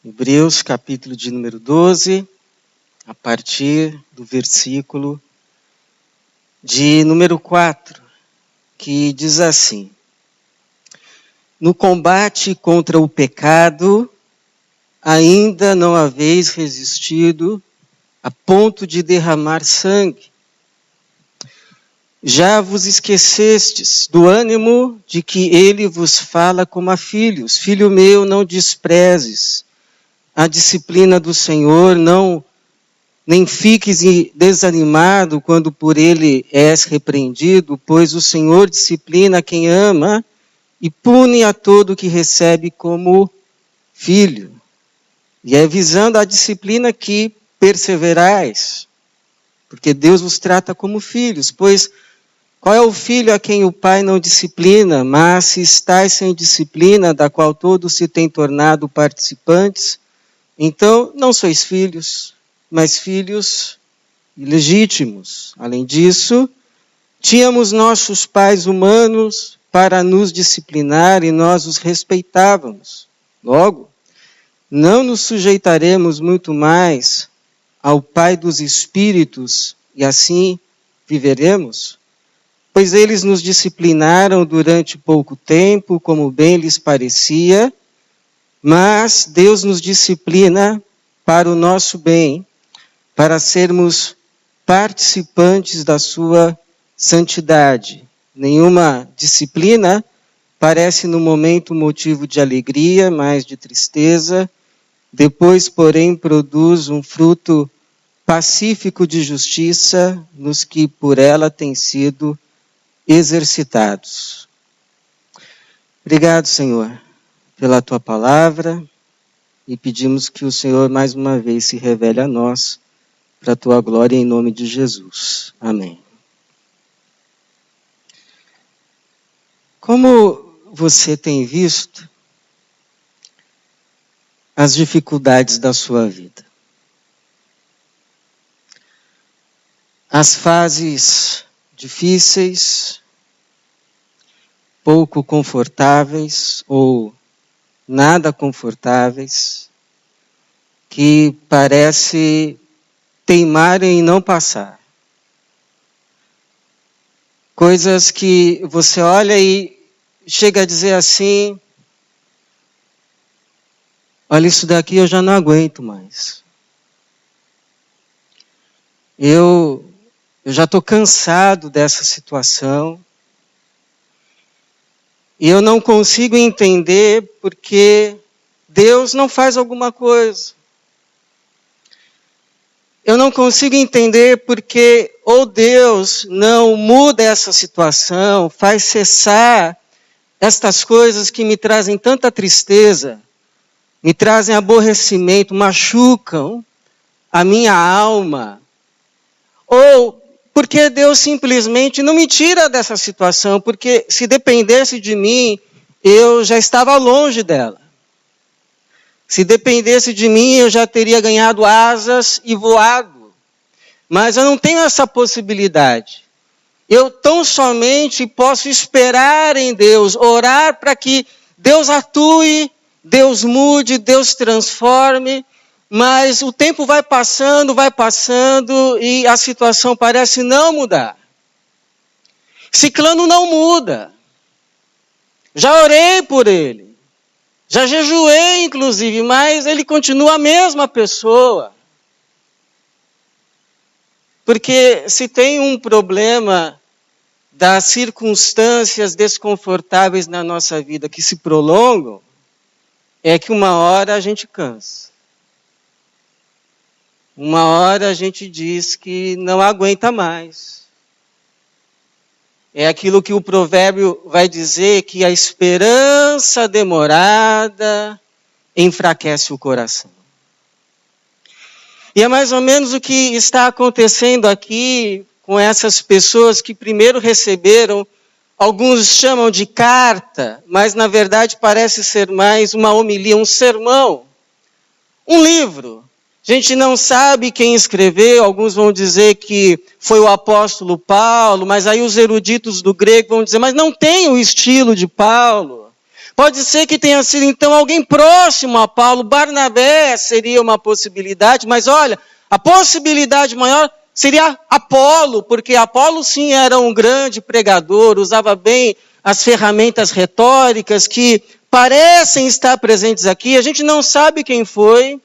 Hebreus, capítulo de número 12, a partir do versículo de número 4, que diz assim: No combate contra o pecado, ainda não haveis resistido a ponto de derramar sangue. Já vos esquecestes do ânimo de que ele vos fala como a filhos. Filho meu, não desprezes a disciplina do Senhor, nem fiques desanimado quando por ele és repreendido, pois o Senhor disciplina quem ama e pune a todo que recebe como filho. E é visando a disciplina que perseverais, porque Deus vos trata como filhos. Pois qual é o filho a quem o pai não disciplina? Mas se estáis sem disciplina, da qual todos se têm tornado participantes, então não sois filhos, mas filhos ilegítimos. Além disso, tínhamos nossos pais humanos para nos disciplinar e nós os respeitávamos. Logo, não nos sujeitaremos muito mais ao Pai dos Espíritos e assim viveremos? Pois eles nos disciplinaram durante pouco tempo, como bem lhes parecia, mas Deus nos disciplina para o nosso bem, para sermos participantes da sua santidade. Nenhuma disciplina parece no momento motivo de alegria, mas de tristeza. Depois, porém, produz um fruto pacífico de justiça nos que por ela têm sido exercitados. Obrigado, Senhor, pela tua palavra, e pedimos que o Senhor mais uma vez se revele a nós, para a tua glória, em nome de Jesus. Amém. Como você tem visto as dificuldades da sua vida? As fases difíceis, pouco confortáveis ou nada confortáveis, que parece teimarem em não passar. Coisas que você olha e chega a dizer assim: olha, isso daqui eu já não aguento mais. Eu já estou cansado dessa situação. E eu não consigo entender porque Deus não faz alguma coisa. Eu não consigo entender porque ou Deus não muda essa situação, faz cessar estas coisas que me trazem tanta tristeza, me trazem aborrecimento, machucam a minha alma. Ou porque Deus simplesmente não me tira dessa situação, porque se dependesse de mim, eu já estava longe dela. Se dependesse de mim, eu já teria ganhado asas e voado. Mas eu não tenho essa possibilidade. Eu tão somente posso esperar em Deus, orar para que Deus atue, Deus mude, Deus transforme. Mas o tempo vai passando e a situação parece não mudar. Ciclano não muda. Já orei por ele. Já jejuei, inclusive, mas ele continua a mesma pessoa. Porque se tem um problema das circunstâncias desconfortáveis na nossa vida que se prolongam, é que uma hora a gente cansa. Uma hora a gente diz que não aguenta mais. É aquilo que o provérbio vai dizer, que a esperança demorada enfraquece o coração. E é mais ou menos o que está acontecendo aqui com essas pessoas que primeiro receberam, alguns chamam de carta, mas na verdade parece ser mais uma homilia, um sermão, um livro. A gente não sabe quem escreveu, alguns vão dizer que foi o apóstolo Paulo, mas aí os eruditos do grego vão dizer, mas não tem o estilo de Paulo. Pode ser que tenha sido, então, alguém próximo a Paulo. Barnabé seria uma possibilidade, mas olha, a possibilidade maior seria Apolo, porque Apolo, sim, era um grande pregador, usava bem as ferramentas retóricas que parecem estar presentes aqui. A gente não sabe quem foi,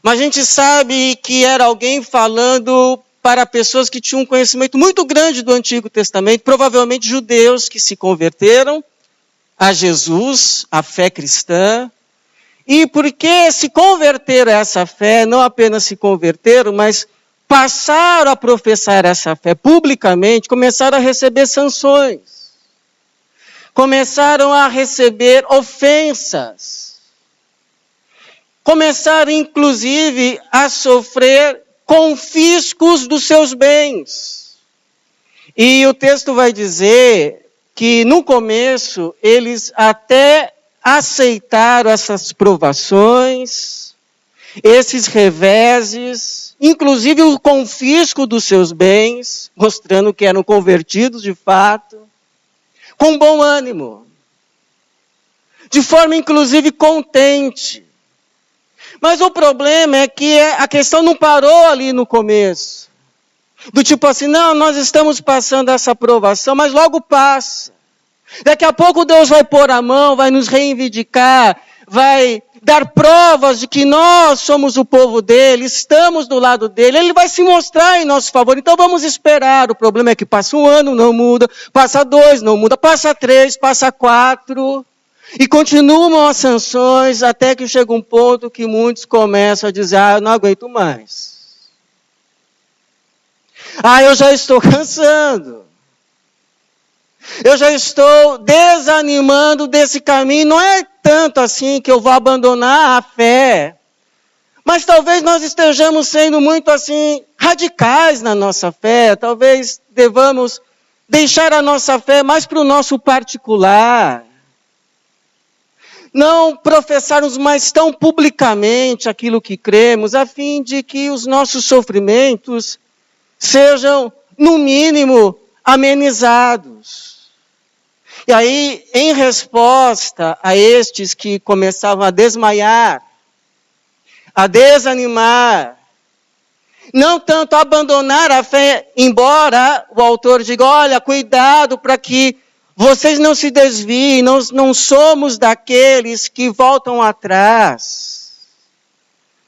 mas a gente sabe que era alguém falando para pessoas que tinham um conhecimento muito grande do Antigo Testamento, provavelmente judeus que se converteram a Jesus, a fé cristã. E porque se converteram a essa fé, não apenas se converteram, mas passaram a professar essa fé publicamente, começaram a receber sanções. Começaram a receber ofensas. Começaram, inclusive, a sofrer confiscos dos seus bens. E o texto vai dizer que, no começo, eles até aceitaram essas provações, esses reveses, inclusive o confisco dos seus bens, mostrando que eram convertidos de fato, com bom ânimo, de forma inclusive contente. Mas o problema é que a questão não parou ali no começo. Do tipo assim, não, nós estamos passando essa provação, mas logo passa. Daqui a pouco Deus vai pôr a mão, vai nos reivindicar, vai dar provas de que nós somos o povo dele, estamos do lado dele, ele vai se mostrar em nosso favor, então vamos esperar. O problema é que passa 1 ano, não muda, passa 2, não muda, passa 3, passa 4, e continuam as sanções até que chega um ponto que muitos começam a dizer, eu não aguento mais. Eu já estou cansando. Eu já estou desanimando desse caminho. Não é tanto assim que eu vou abandonar a fé. Mas talvez nós estejamos sendo muito assim radicais na nossa fé. Talvez devamos deixar a nossa fé mais para o nosso particular. Não professarmos mais tão publicamente aquilo que cremos, a fim de que os nossos sofrimentos sejam, no mínimo, amenizados. E aí, em resposta a estes que começavam a desmaiar, a desanimar, não tanto abandonar a fé, embora o autor diga, olha, cuidado para que vocês não se desviem, não somos daqueles que voltam atrás,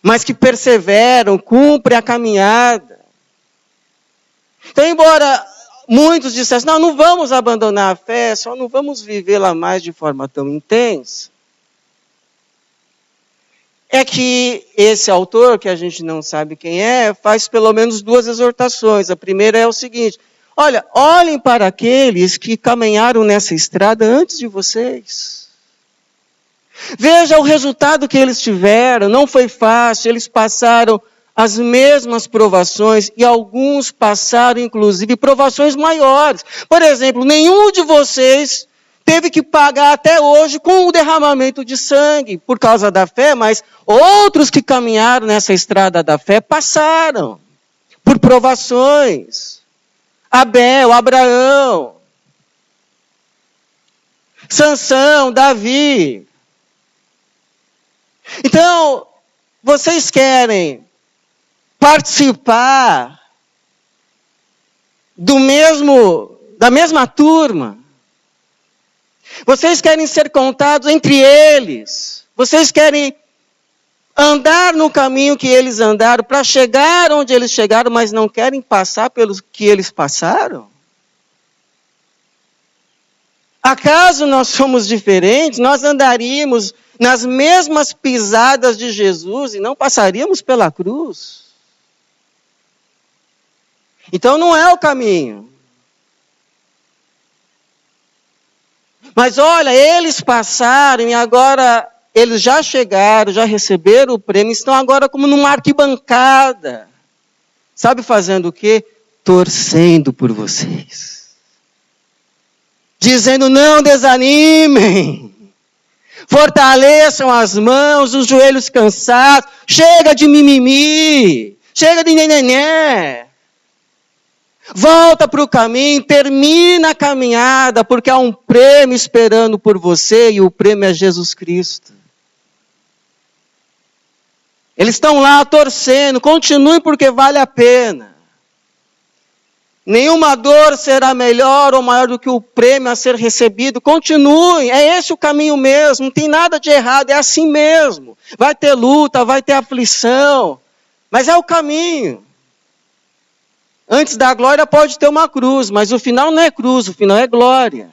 mas que perseveram, cumprem a caminhada. Então, embora muitos dissessem, não vamos abandonar a fé, só não vamos vivê-la mais de forma tão intensa. É que esse autor, que a gente não sabe quem é, faz pelo menos 2 exortações. A primeira é o seguinte, olha, olhem para aqueles que caminharam nessa estrada antes de vocês. Veja o resultado que eles tiveram, não foi fácil, eles passaram as mesmas provações, e alguns passaram, inclusive, provações maiores. Por exemplo, nenhum de vocês teve que pagar até hoje com o derramamento de sangue, por causa da fé, mas outros que caminharam nessa estrada da fé passaram por provações. Abel, Abraão, Sansão, Davi. Então, vocês querem participar da mesma turma. Vocês querem ser contados entre eles. Vocês querem andar no caminho que eles andaram para chegar onde eles chegaram, mas não querem passar pelos que eles passaram? Acaso nós somos diferentes? Nós andaríamos nas mesmas pisadas de Jesus e não passaríamos pela cruz? Então não é o caminho. Mas olha, eles passaram e agora eles já chegaram, já receberam o prêmio, estão agora como numa arquibancada. Sabe fazendo o quê? Torcendo por vocês. Dizendo, não desanimem. Fortaleçam as mãos, os joelhos cansados. Chega de mimimi. Chega de nenenê. Volta para o caminho, termina a caminhada, porque há um prêmio esperando por você e o prêmio é Jesus Cristo. Eles estão lá torcendo, continue porque vale a pena. Nenhuma dor será melhor ou maior do que o prêmio a ser recebido. Continue, é esse o caminho mesmo, não tem nada de errado, é assim mesmo. Vai ter luta, vai ter aflição, mas é o caminho. Antes da glória pode ter uma cruz, mas o final não é cruz, o final é glória.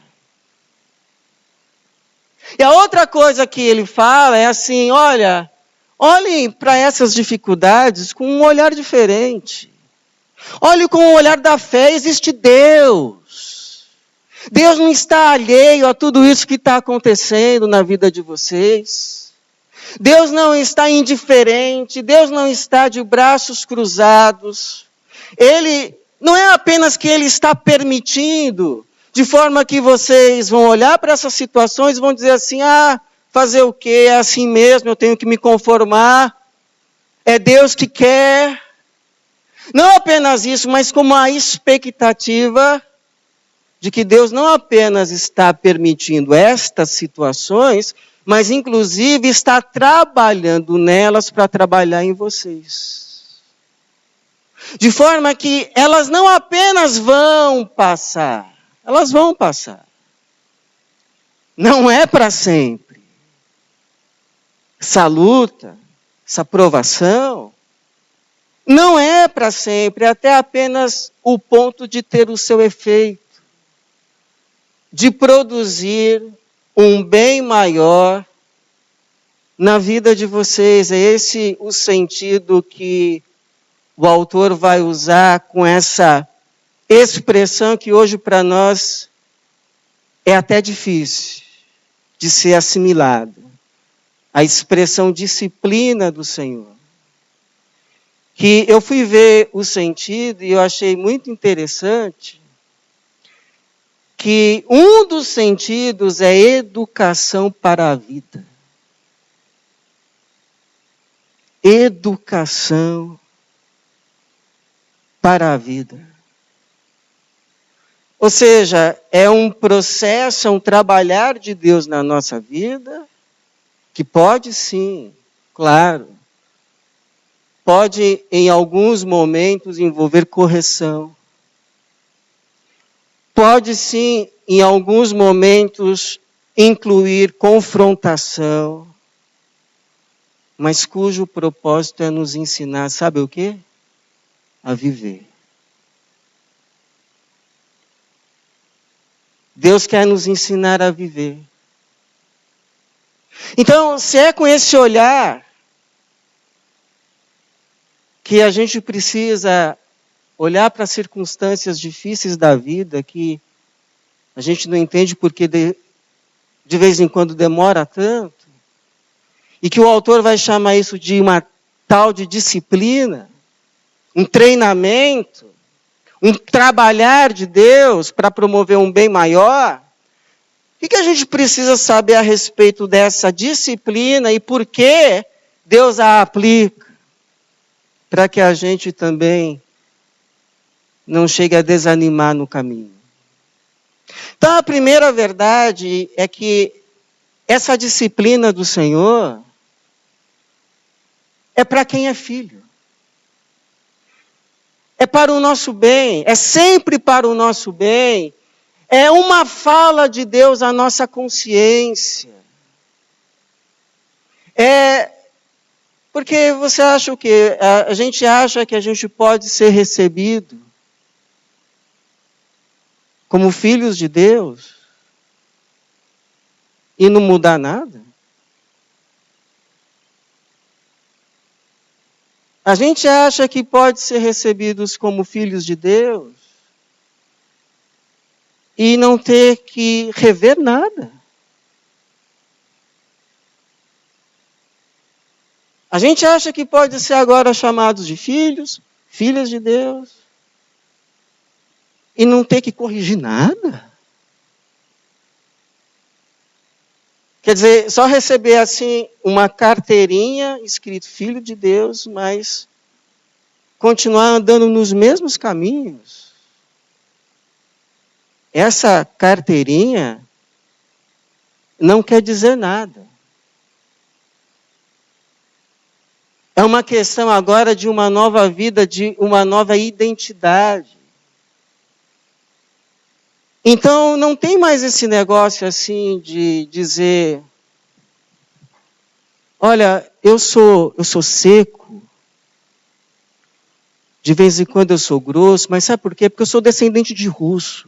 E a outra coisa que ele fala é assim, olhem para essas dificuldades com um olhar diferente. Olhe com o olhar da fé, existe Deus. Deus não está alheio a tudo isso que está acontecendo na vida de vocês. Deus não está indiferente, Deus não está de braços cruzados. Ele não é apenas que Ele está permitindo, de forma que vocês vão olhar para essas situações e vão dizer assim, fazer o quê? É assim mesmo, eu tenho que me conformar. É Deus que quer. Não apenas isso, mas como a expectativa de que Deus não apenas está permitindo estas situações, mas inclusive está trabalhando nelas para trabalhar em vocês. De forma que elas não apenas vão passar, elas vão passar. Não é para sempre. Essa luta, essa provação, não é para sempre, é até apenas o ponto de ter o seu efeito, de produzir um bem maior na vida de vocês. É esse o sentido que o autor vai usar com essa expressão que hoje para nós é até difícil de ser assimilada. A expressão disciplina do Senhor. Que eu fui ver o sentido e eu achei muito interessante que um dos sentidos é educação para a vida. Educação para a vida. Ou seja, é um processo, é um trabalhar de Deus na nossa vida, que pode sim, claro, pode em alguns momentos envolver correção. Pode sim, em alguns momentos, incluir confrontação, mas cujo propósito é nos ensinar, sabe o quê? A viver. Deus quer nos ensinar a viver. Então, se é com esse olhar que a gente precisa olhar para as circunstâncias difíceis da vida, que a gente não entende porque de vez em quando demora tanto, e que o autor vai chamar isso de uma tal de disciplina, um treinamento, um trabalhar de Deus para promover um bem maior. O que a gente precisa saber a respeito dessa disciplina e por que Deus a aplica? Para que a gente também não chegue a desanimar no caminho. Então, a primeira verdade é que essa disciplina do Senhor é para quem é filho. É para o nosso bem, é sempre para o nosso bem. É uma fala de Deus à nossa consciência. Porque você acha o quê? A gente acha que a gente pode ser recebido como filhos de Deus e não mudar nada? A gente acha que pode ser recebidos como filhos de Deus e não ter que rever nada? A gente acha que pode ser agora chamados de filhos, filhas de Deus, e não ter que corrigir nada? Quer dizer, só receber assim uma carteirinha escrito filho de Deus, mas continuar andando nos mesmos caminhos. essa carteirinha não quer dizer nada. É uma questão agora de uma nova vida, de uma nova identidade. Então, não tem mais esse negócio assim de dizer, olha, eu sou seco, de vez em quando eu sou grosso, mas sabe por quê? Porque eu sou descendente de russo.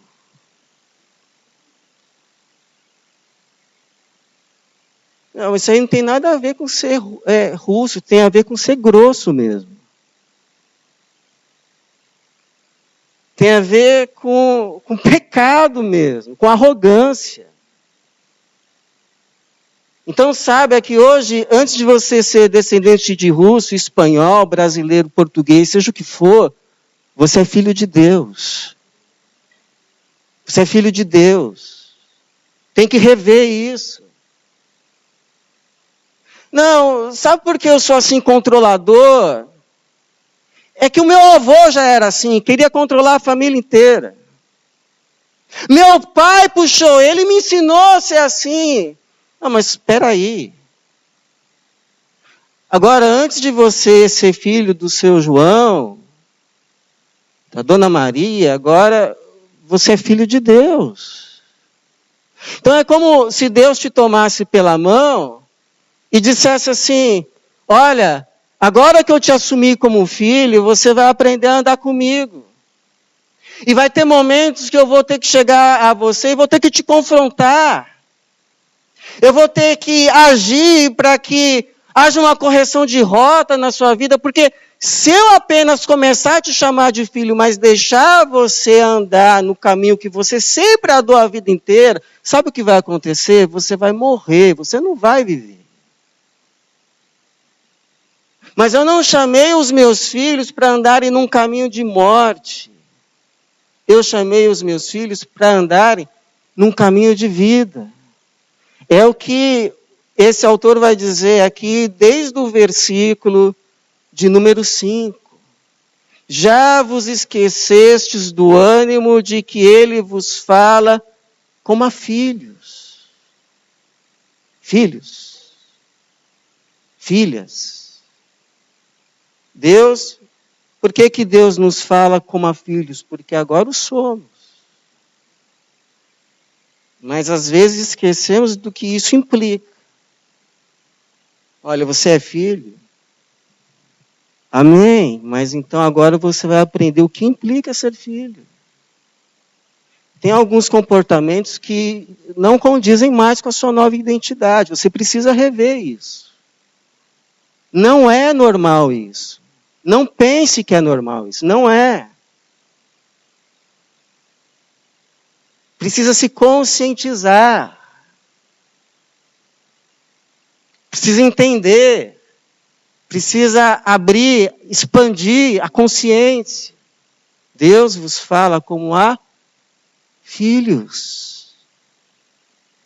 Não, isso aí não tem nada a ver com ser russo, tem a ver com ser grosso mesmo. Tem a ver com pecado mesmo, com arrogância. Então saiba que hoje, antes de você ser descendente de russo, espanhol, brasileiro, português, seja o que for, você é filho de Deus. Você é filho de Deus. Tem que rever isso. Não, sabe por que eu sou assim controlador? É que o meu avô já era assim, queria controlar a família inteira. Meu pai puxou, ele me ensinou a ser assim. Não, mas espera aí. Agora, antes de você ser filho do seu João, da Dona Maria, agora você é filho de Deus. Então é como se Deus te tomasse pela mão e dissesse assim, olha, agora que eu te assumi como filho, você vai aprender a andar comigo. E vai ter momentos que eu vou ter que chegar a você e vou ter que te confrontar. Eu vou ter que agir para que haja uma correção de rota na sua vida, porque se eu apenas começar a te chamar de filho, mas deixar você andar no caminho que você sempre andou a vida inteira, sabe o que vai acontecer? Você vai morrer, você não vai viver. Mas eu não chamei os meus filhos para andarem num caminho de morte. Eu chamei os meus filhos para andarem num caminho de vida. É o que esse autor vai dizer aqui, desde o versículo de número 5. Já vos esquecestes do ânimo de que ele vos fala como a filhos. Filhos. Filhas. Deus, por que Deus nos fala como a filhos? Porque agora o somos. Mas às vezes esquecemos do que isso implica. Olha, você é filho? Amém. Mas então agora você vai aprender o que implica ser filho. Tem alguns comportamentos que não condizem mais com a sua nova identidade. Você precisa rever isso. Não é normal isso. Não pense que é normal isso. Não é. Precisa se conscientizar. Precisa entender. Precisa abrir, expandir a consciência. Deus vos fala como a filhos.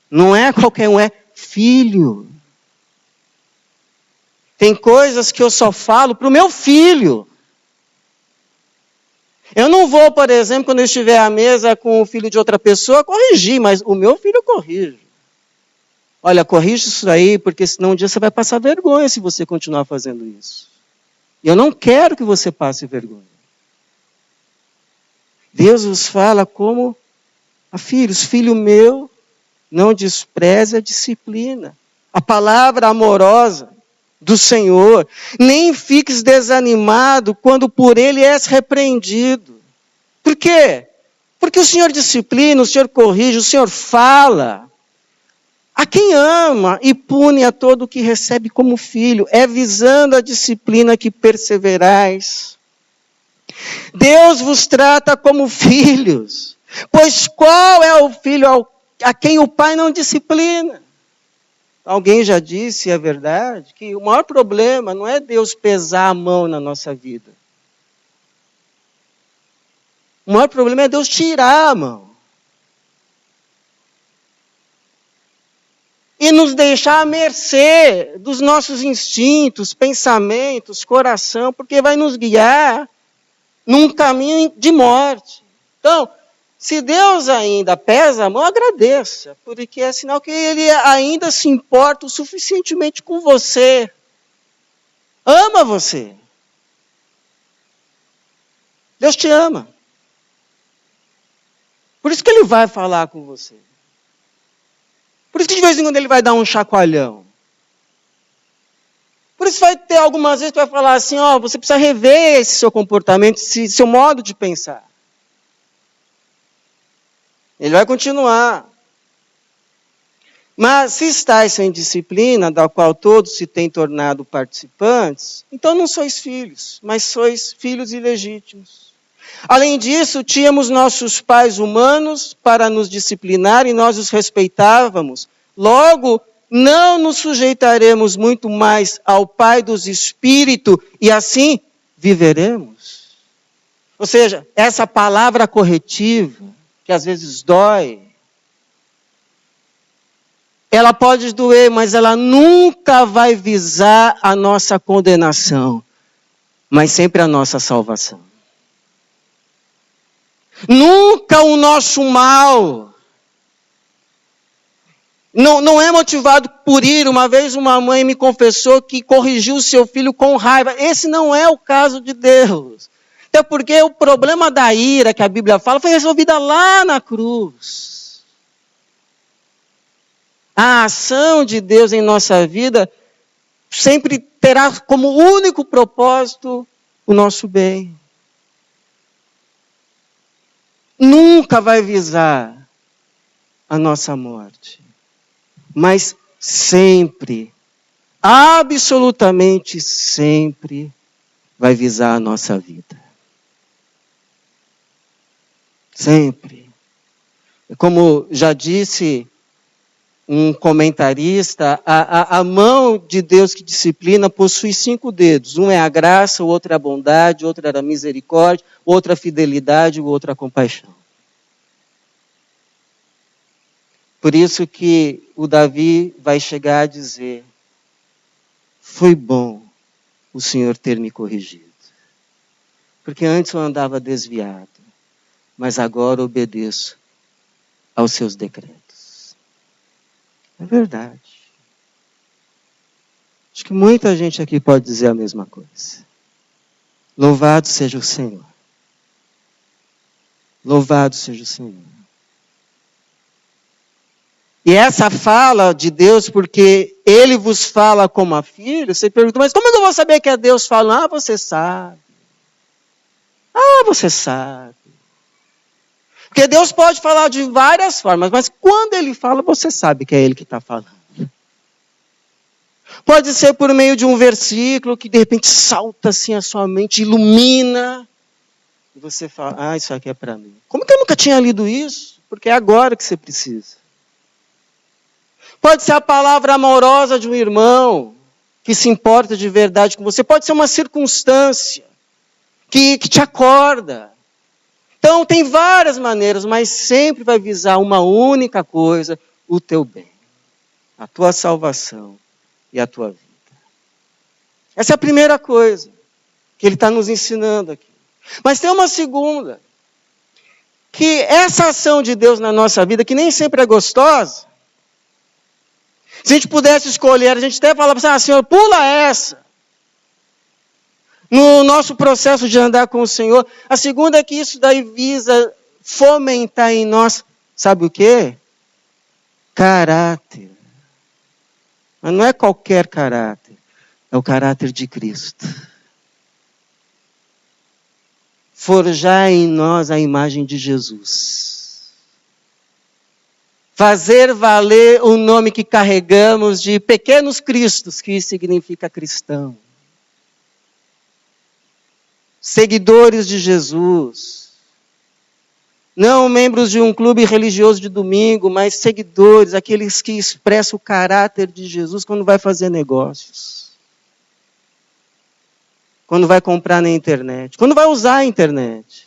Não é qualquer um, é filho. Tem coisas que eu só falo para o meu filho. Eu não vou, por exemplo, quando eu estiver à mesa com o filho de outra pessoa, corrigir, mas o meu filho eu corrijo. Olha, corrige isso aí, porque senão um dia você vai passar vergonha se você continuar fazendo isso. E eu não quero que você passe vergonha. Deus vos fala como a filhos. Filho meu, não despreze a disciplina. A palavra amorosa do Senhor. Nem fiques desanimado quando por ele és repreendido. Por quê? Porque o Senhor disciplina, o Senhor corrige, o Senhor fala. A quem ama e pune a todo o que recebe como filho, é visando a disciplina que perseverais. Deus vos trata como filhos, pois qual é o filho a quem o pai não disciplina? Alguém já disse, é verdade, que o maior problema não é Deus pesar a mão na nossa vida. O maior problema é Deus tirar a mão. E nos deixar à mercê dos nossos instintos, pensamentos, coração, porque vai nos guiar num caminho de morte. Então, Se Deus ainda pesa a mão, agradeça, porque é sinal que Ele ainda se importa o suficientemente com você. Ama você. Deus te ama. Por isso que Ele vai falar com você. Por isso que de vez em quando Ele vai dar um chacoalhão. Por isso vai ter algumas vezes que vai falar assim, ó, você precisa rever esse seu comportamento, esse seu modo de pensar. Ele vai continuar. Mas se estáis sem disciplina, da qual todos se têm tornado participantes, então não sois filhos, mas sois filhos ilegítimos. Além disso, tínhamos nossos pais humanos para nos disciplinar e nós os respeitávamos. Logo, não nos sujeitaremos muito mais ao Pai dos Espíritos e assim viveremos. Ou seja, essa palavra corretiva, que às vezes dói, ela pode doer, mas ela nunca vai visar a nossa condenação, mas sempre a nossa salvação. Nunca o nosso mal não é motivado por ira. Uma vez uma mãe me confessou que corrigiu o seu filho com raiva. Esse não é o caso de Deus. Até porque o problema da ira que a Bíblia fala foi resolvida lá na cruz. A ação de Deus em nossa vida sempre terá como único propósito o nosso bem. Nunca vai visar a nossa morte, mas sempre, absolutamente sempre, vai visar a nossa vida. Sempre. Como já disse um comentarista, a mão de Deus que disciplina possui 5 dedos. Um é a graça, o outro é a bondade, o outro é a misericórdia, o outro é a fidelidade, o outro é a compaixão. Por isso que o Davi vai chegar a dizer, foi bom o Senhor ter me corrigido. Porque antes eu andava desviado, mas agora obedeço aos seus decretos. É verdade. Acho que muita gente aqui pode dizer a mesma coisa. Louvado seja o Senhor. Louvado seja o Senhor. E essa fala de Deus, porque Ele vos fala como a filho, você pergunta, mas como é que eu vou saber que é Deus falando? Ah, você sabe. Ah, você sabe. Porque Deus pode falar de várias formas, mas quando Ele fala, você sabe que é Ele que está falando. Pode ser por meio de um versículo que de repente salta assim a sua mente, ilumina. E você fala, ah, isso aqui é para mim. Como que eu nunca tinha lido isso? Porque é agora que você precisa. Pode ser a palavra amorosa de um irmão que se importa de verdade com você. Pode ser uma circunstância que te acorda. Então, tem várias maneiras, mas sempre vai visar uma única coisa, o teu bem, a tua salvação e a tua vida. Essa é a primeira coisa que ele está nos ensinando aqui. Mas tem uma segunda, que essa ação de Deus na nossa vida, que nem sempre é gostosa, se a gente pudesse escolher, a gente até falava assim, ah, Senhor, pula essa. No nosso processo de andar com o Senhor. A segunda é que isso daí visa fomentar em nós, sabe o quê? Caráter. Mas não é qualquer caráter. É o caráter de Cristo. Forjar em nós a imagem de Jesus. Fazer valer o nome que carregamos de pequenos cristos, que significa cristão. Seguidores de Jesus. Não membros de um clube religioso de domingo, mas seguidores, aqueles que expressam o caráter de Jesus quando vai fazer negócios. Quando vai comprar na internet. Quando vai usar a internet.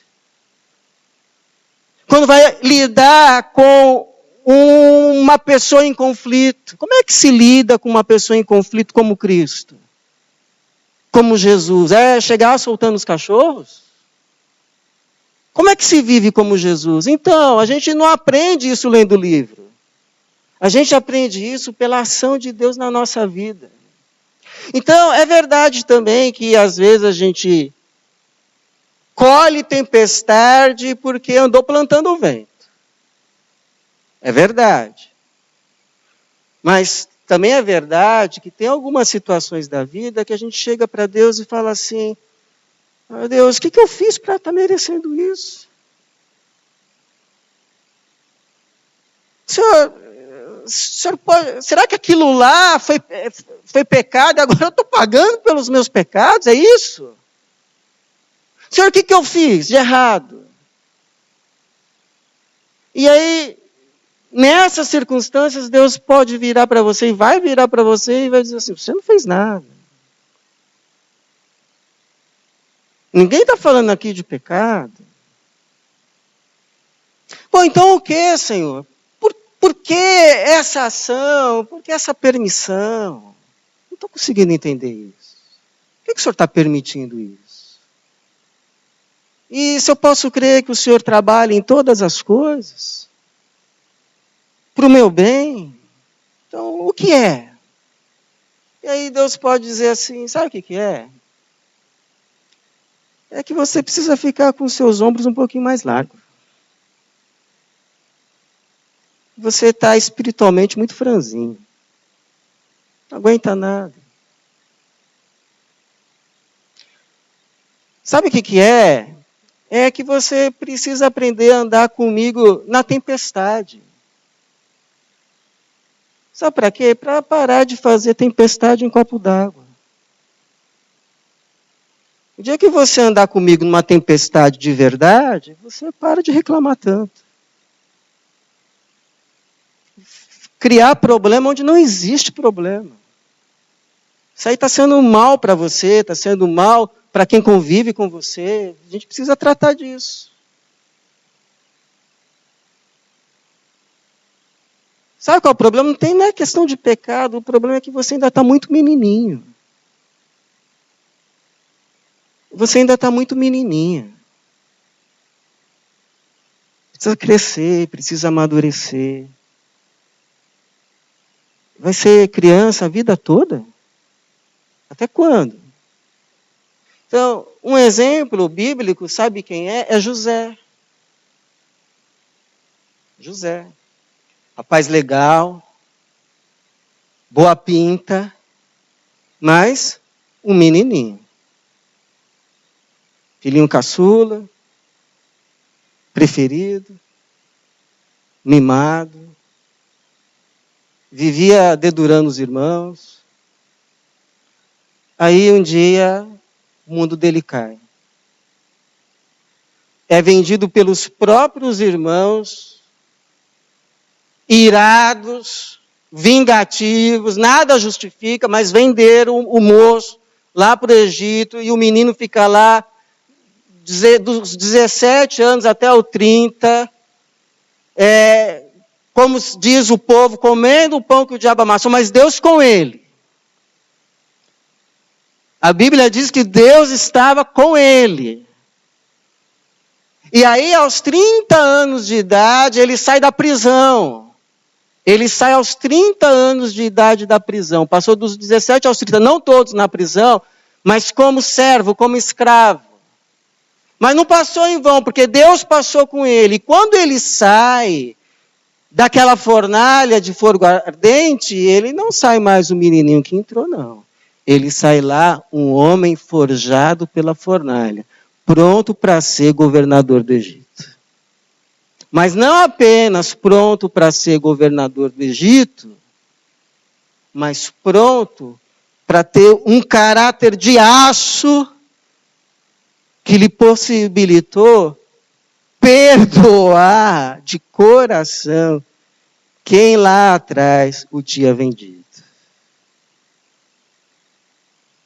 Quando vai lidar com uma pessoa em conflito. Como é que se lida com uma pessoa em conflito como Cristo? Como Jesus? É chegar soltando os cachorros? Como é que se vive como Jesus? Então, a gente não aprende isso lendo o livro. A gente aprende isso pela ação de Deus na nossa vida. Então, é verdade também que às vezes a gente colhe tempestade porque andou plantando o vento. É verdade. Mas também é verdade que tem algumas situações da vida que a gente chega para Deus e fala assim: "Meu Deus, o que eu fiz para estar merecendo isso? Senhor pode, será que aquilo lá foi pecado e agora eu estou pagando pelos meus pecados? É isso? Senhor, o que eu fiz de errado?" E aí, nessas circunstâncias, Deus pode virar para você e vai virar para você e vai dizer assim: "Você não fez nada. Ninguém está falando aqui de pecado." Bom, então o que, Senhor? Por que essa ação? Por que essa permissão? Não estou conseguindo entender isso. Por que o Senhor está permitindo isso? E se eu posso crer que o Senhor trabalha em todas as coisas para o meu bem, então o que é? E aí Deus pode dizer assim: sabe o que é? É que você precisa ficar com os seus ombros um pouquinho mais largos. Você está espiritualmente muito franzinho. Não aguenta nada. Sabe o que é? É que você precisa aprender a andar comigo na tempestade. Sabe para quê? Para parar de fazer tempestade em copo d'água. O dia que você andar comigo numa tempestade de verdade, você para de reclamar tanto. Criar problema onde não existe problema. Isso aí está sendo mal para você, está sendo mal para quem convive com você. A gente precisa tratar disso. Sabe qual é o problema? Não é questão de pecado, o problema é que você ainda está muito menininho. Você ainda está muito menininha. Precisa crescer, precisa amadurecer. Vai ser criança a vida toda? Até quando? Então, um exemplo bíblico, sabe quem é? É José. José. Rapaz legal, boa pinta, mas um menininho. Filhinho caçula, preferido, mimado, vivia dedurando os irmãos. Aí um dia o mundo dele cai. É vendido pelos próprios irmãos, irados, vingativos, nada justifica, mas venderam o moço lá para o Egito e o menino fica lá dos 17 anos até os 30, como diz o povo, comendo o pão que o diabo amassou, mas Deus com ele. A Bíblia diz que Deus estava com ele. E aí, aos 30 anos de idade, ele sai da prisão. Ele sai aos 30 anos de idade da prisão. Passou dos 17 aos 30, não todos na prisão, mas como servo, como escravo. Mas não passou em vão, porque Deus passou com ele. E quando ele sai daquela fornalha de fogo ardente, ele não sai mais o menininho que entrou, não. Ele sai lá um homem forjado pela fornalha, pronto para ser governador do Egito. Mas não apenas pronto para ser governador do Egito, mas pronto para ter um caráter de aço que lhe possibilitou perdoar de coração quem lá atrás o tinha vendido.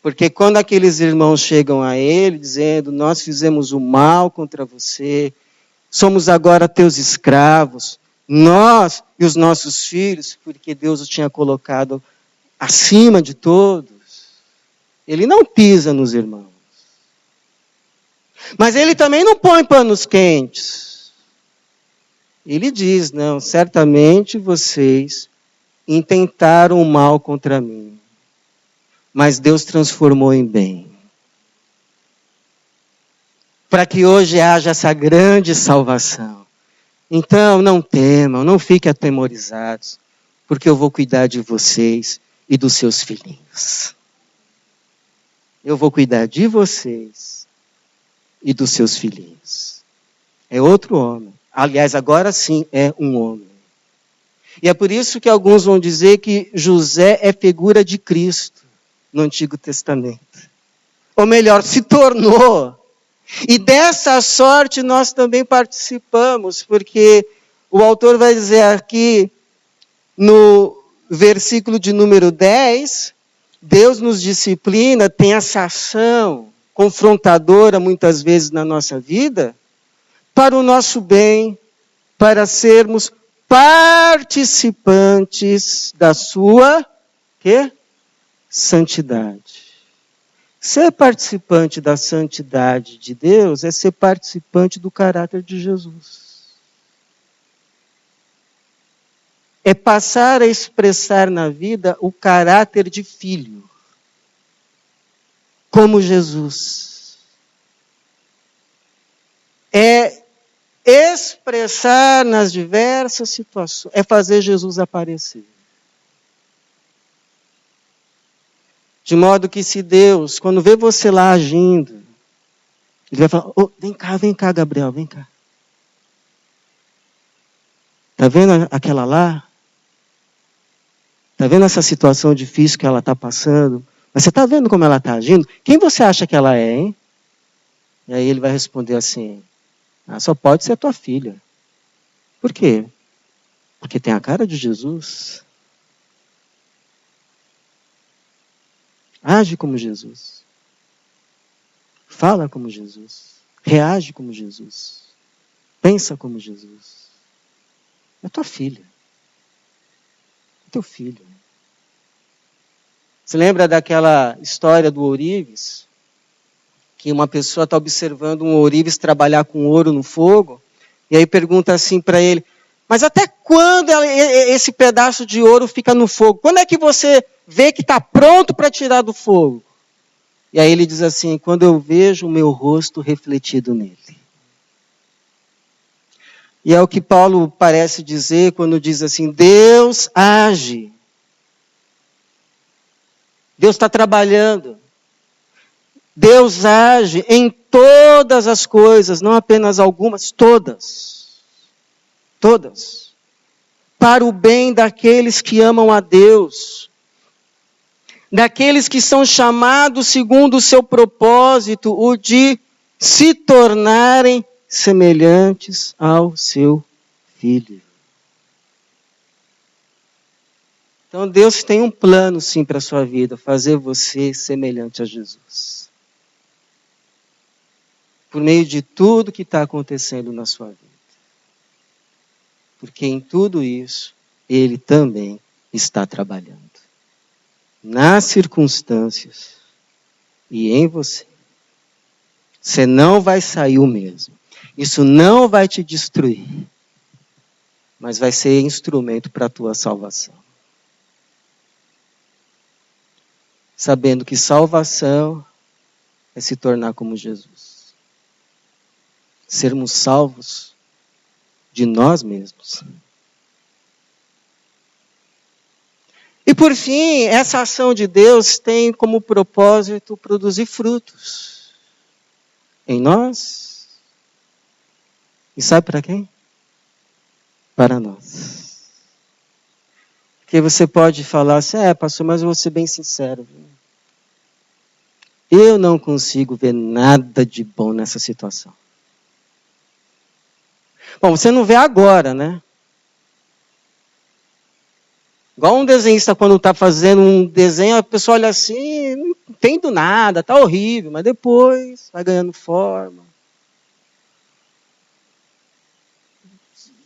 Porque quando aqueles irmãos chegam a ele dizendo: nós fizemos o mal contra você, somos agora teus escravos, nós e os nossos filhos, porque Deus os tinha colocado acima de todos, ele não pisa nos irmãos. Mas ele também não põe panos quentes. Ele diz, não, certamente vocês intentaram o mal contra mim, mas Deus transformou em bem. Para que hoje haja essa grande salvação. Então, não temam, não fiquem atemorizados, porque eu vou cuidar de vocês e dos seus filhinhos. Eu vou cuidar de vocês e dos seus filhinhos. É outro homem. Aliás, agora sim é um homem. E é por isso que alguns vão dizer que José é figura de Cristo no Antigo Testamento. Ou melhor, se tornou. E dessa sorte nós também participamos, porque o autor vai dizer aqui no versículo de número 10, Deus nos disciplina, tem essa ação confrontadora muitas vezes na nossa vida, para o nosso bem, para sermos participantes da sua santidade. Ser participante da santidade de Deus é ser participante do caráter de Jesus. É passar a expressar na vida o caráter de filho, como Jesus. É expressar nas diversas situações, é fazer Jesus aparecer. De modo que se Deus, quando vê você lá agindo, Ele vai falar, oh, vem cá, Gabriel, vem cá. Está vendo aquela lá? Está vendo essa situação difícil que ela está passando? Mas você está vendo como ela está agindo? Quem você acha que ela é, hein? E aí ele vai responder assim, só pode ser tua filha. Por quê? Porque tem a cara de Jesus. Age como Jesus. Fala como Jesus. Reage como Jesus. Pensa como Jesus. É tua filha. É teu filho. Você lembra daquela história do ourives? Que uma pessoa está observando um ourives trabalhar com ouro no fogo. E aí pergunta assim para ele, mas até quando esse pedaço de ouro fica no fogo? Quando é que você vê que está pronto para tirar do fogo? E aí ele diz assim, quando eu vejo o meu rosto refletido nele. E é o que Paulo parece dizer quando diz assim, Deus age. Deus está trabalhando. Deus age em todas as coisas, não apenas algumas, todas. Todas. Para o bem daqueles que amam a Deus. Daqueles que são chamados segundo o seu propósito, o de se tornarem semelhantes ao seu Filho. Então Deus tem um plano sim para a sua vida, fazer você semelhante a Jesus. Por meio de tudo que está acontecendo na sua vida. Porque em tudo isso, Ele também está trabalhando. Nas circunstâncias e em você. Você não vai sair o mesmo. Isso não vai te destruir. Mas vai ser instrumento para a tua salvação. Sabendo que salvação é se tornar como Jesus. Sermos salvos de nós mesmos. E por fim, essa ação de Deus tem como propósito produzir frutos. Em nós. E sabe para quem? Para nós. Porque você pode falar assim, pastor, mas eu vou ser bem sincero. Eu não consigo ver nada de bom nessa situação. Bom, você não vê agora, né? Igual um desenhista quando está fazendo um desenho, a pessoa olha assim, não entendo nada, está horrível, mas depois vai ganhando forma.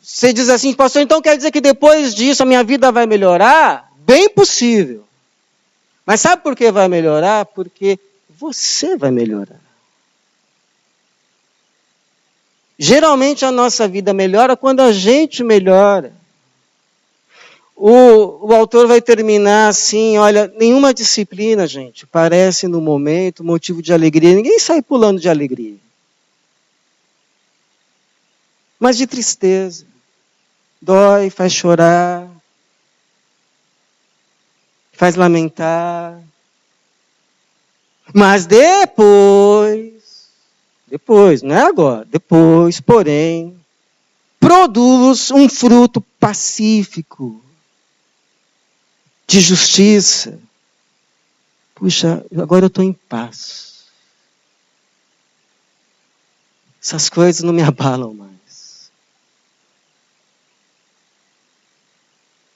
Você diz assim, pastor, então quer dizer que depois disso a minha vida vai melhorar? Bem possível. Mas sabe por que vai melhorar? Porque você vai melhorar. Geralmente a nossa vida melhora quando a gente melhora. O autor vai terminar assim, olha, nenhuma disciplina, gente, parece no momento motivo de alegria. Ninguém sai pulando de alegria. Mas de tristeza. Dói, faz chorar, faz lamentar. Mas depois, não é agora, depois, porém, produz um fruto pacífico, de justiça. Puxa, agora eu estou em paz. Essas coisas não me abalam mais.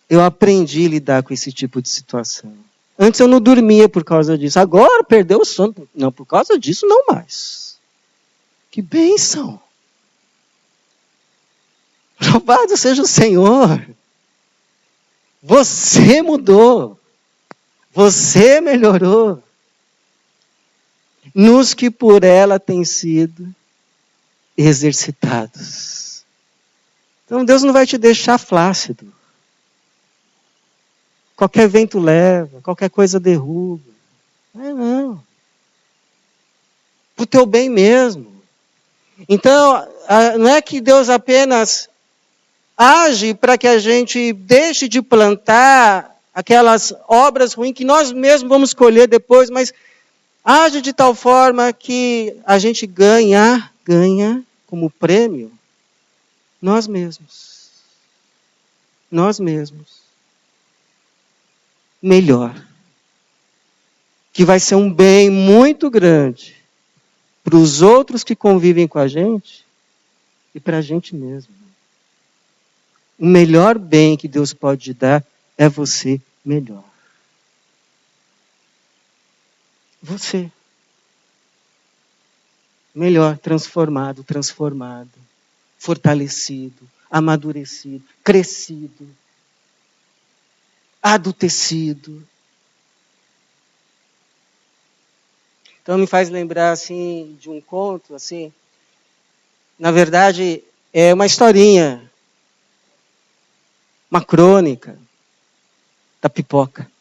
Eu aprendi a lidar com esse tipo de situação. Antes eu não dormia por causa disso. Agora perdeu o sono. Não, por causa disso não mais. Que bênção. Louvado seja o Senhor. Você mudou. Você melhorou. Nos que por ela têm sido exercitados. Então Deus não vai te deixar flácido. Qualquer vento leva, qualquer coisa derruba. Não. Para o teu bem mesmo. Então, não é que Deus apenas age para que a gente deixe de plantar aquelas obras ruins que nós mesmos vamos colher depois, mas age de tal forma que a gente ganha como prêmio nós mesmos. Nós mesmos. Melhor. Que vai ser um bem muito grande para os outros que convivem com a gente e para a gente mesmo. O melhor bem que Deus pode te dar é você melhor. Você. Melhor, transformado, fortalecido, amadurecido, crescido, adultecido. Então me faz lembrar assim de um conto, assim. Na verdade, é uma historinha, uma crônica da pipoca.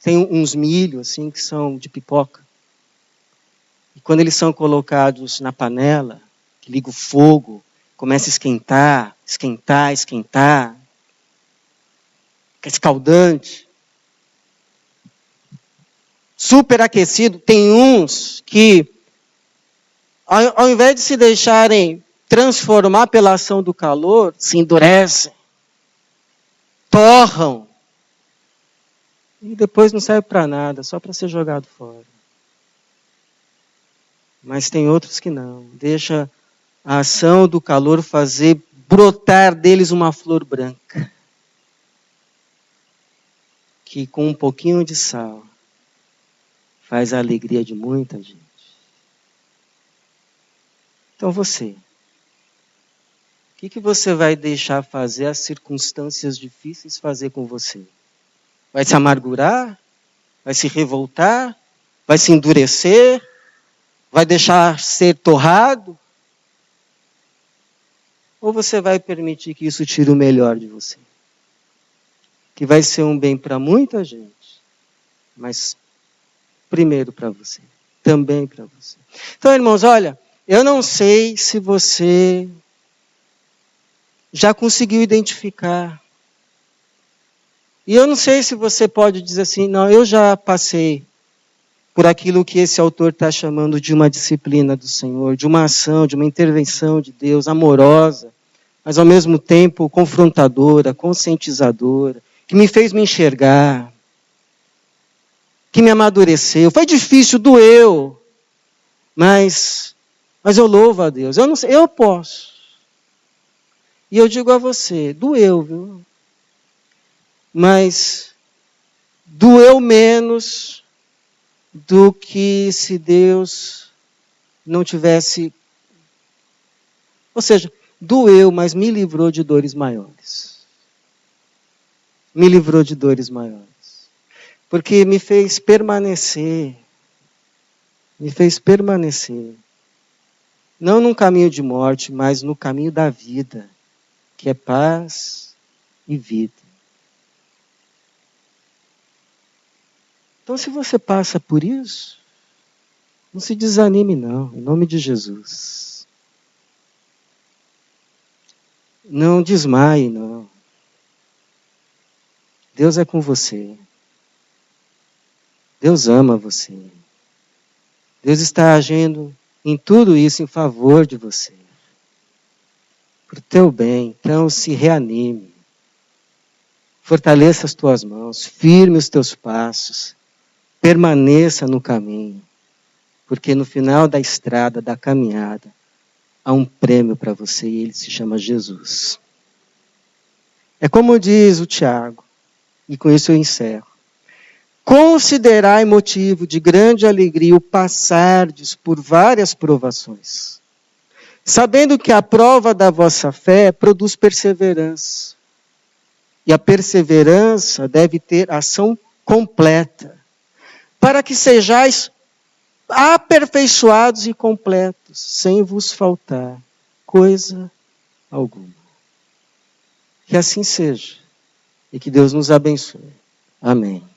Tem uns milho assim que são de pipoca. E quando eles são colocados na panela, que liga o fogo, começa a esquentar, fica escaldante. Superaquecido, tem uns que, ao invés de se deixarem transformar pela ação do calor, se endurecem, torram, e depois não serve para nada, só para ser jogado fora. Mas tem outros que não, deixa a ação do calor fazer brotar deles uma flor branca, que com um pouquinho de sal, faz a alegria de muita gente. Então você, o que você vai deixar fazer as circunstâncias difíceis fazer com você? Vai se amargurar? Vai se revoltar? Vai se endurecer? Vai deixar ser torrado? Ou você vai permitir que isso tire o melhor de você? Que vai ser um bem para muita gente, mas primeiro para você, também para você. Então, irmãos, olha, eu não sei se você já conseguiu identificar. E eu não sei se você pode dizer assim, não, eu já passei por aquilo que esse autor está chamando de uma disciplina do Senhor, de uma ação, de uma intervenção de Deus amorosa, mas ao mesmo tempo confrontadora, conscientizadora, que me fez me enxergar, que me amadureceu. Foi difícil, doeu, mas eu louvo a Deus. Eu não sei, eu posso. E eu digo a você, doeu, viu? Mas doeu menos do que se Deus não tivesse... Ou seja, doeu, mas me livrou de dores maiores. Me livrou de dores maiores. Porque me fez permanecer. não num caminho de morte, mas no caminho da vida, que é paz e vida. Então, se você passa por isso, não se desanime não, em nome de Jesus. Não desmaie não. Deus é com você. Deus ama você. Deus está agindo em tudo isso em favor de você. Para o teu bem. Então se reanime. Fortaleça as tuas mãos. Firme os teus passos. Permaneça no caminho. Porque no final da estrada, da caminhada, há um prêmio para você e ele se chama Jesus. É como diz o Tiago, e com isso eu encerro. Considerai motivo de grande alegria o passardes por várias provações, sabendo que a prova da vossa fé produz perseverança. E a perseverança deve ter ação completa, para que sejais aperfeiçoados e completos, sem vos faltar coisa alguma. Que assim seja, e que Deus nos abençoe. Amém.